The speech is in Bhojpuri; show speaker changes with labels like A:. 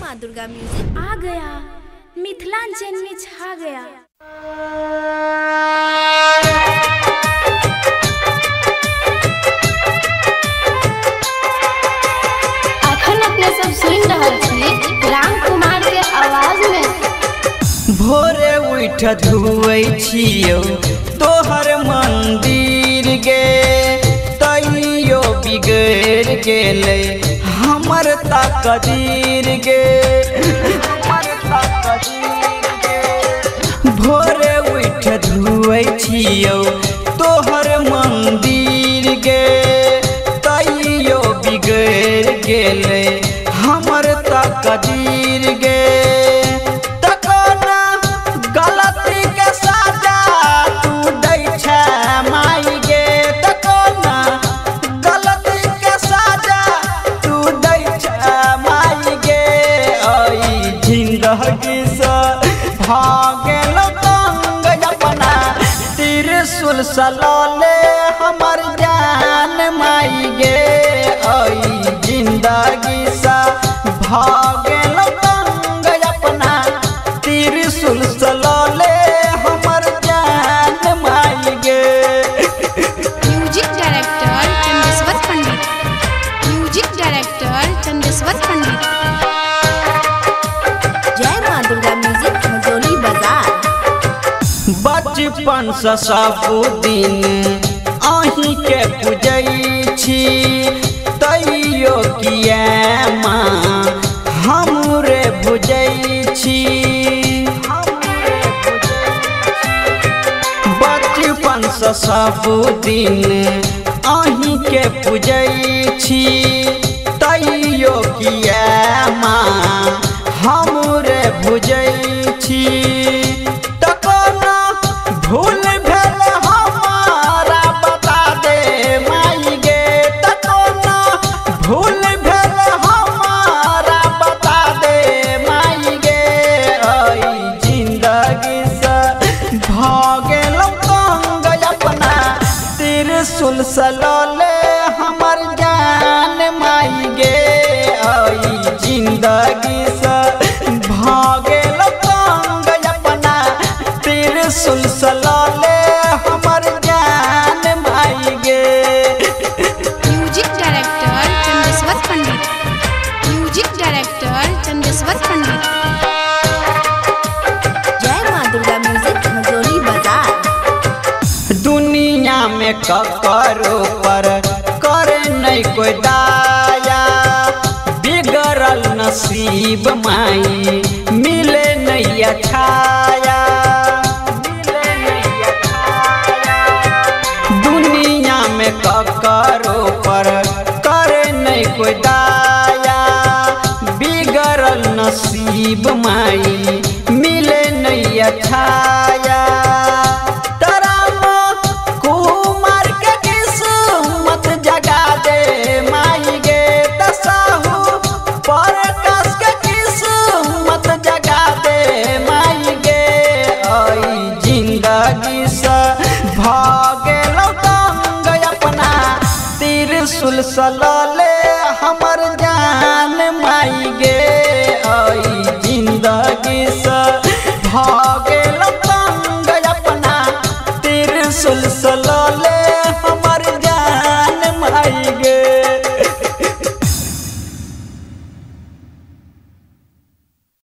A: माँ दुर्गा म्यूजिक
B: आ गया, मिथिलांचल में छा गया। अखन अपने सब सुन रहल छी राम कुमार के आवाज में।
C: भोरे उठ धुए छियो तोहर मंदिर गे, तैयो बिगड़ गेले हमर तकदीर गे, हमर तकदीर गे। भोरे उठ धुए छियो तोहर मंदिर गे, तैयो बिगड़ गेले हमर तकदीर गे। भागल तंग अपना त्रिशूल सलाले हमर जान माई गे, आई जिंदगी सा भागल तंग अपना त्रिशूल सलाले हमर जान माई गे।
B: म्यूजिक डायरेक्टर चंदेश्वर पंडित, म्यूजिक डायरेक्टर चंदेश्वर पंडित।
A: जय माँ दुर्गा म्यूजिक मजोली बाजार।
C: बचपन से सब दिन अहीं के पूजै छी, तैयो किया माँ हमरे बुझै छी। बचपन से सब दिन अहीं के पूजै छी, तैयो किया माँ हमरे बुझै छी। भूल भेल हमारा बता दे माई गे, तकोना भूल भेल हमारा बता दे माई गे, आई जिंदगी से भागल तंग अपना त्रिशूल सलाले हमर जान माई गे, आई जिंदगी से भागल तंग अपना त्रिशूल सलाले हमर जान माई गे।
B: म्यूजिक डायरेक्टर चंदेश्वर पंडित, म्यूजिक डायरेक्टर चंदेश्वर पंडित।
A: जय माँ दुर्गा म्यूजिक मजोली बाजार।
C: दुनिया में ककरो पर करे नहीं कोई दाया, बिगड़ल नसीब माई मिले नहीं छाया, दुनिया में ककरो पर करे नहीं कोई दाया, बिगड़ल नसीब माई मिले नहीं छाया। कुमार के किस्मत जगा दे माई गे, दसाहू पर कस के किस्मत जगा दे माई गे, आई जिंदगी से भागल तंग अपना त्रिशूल सला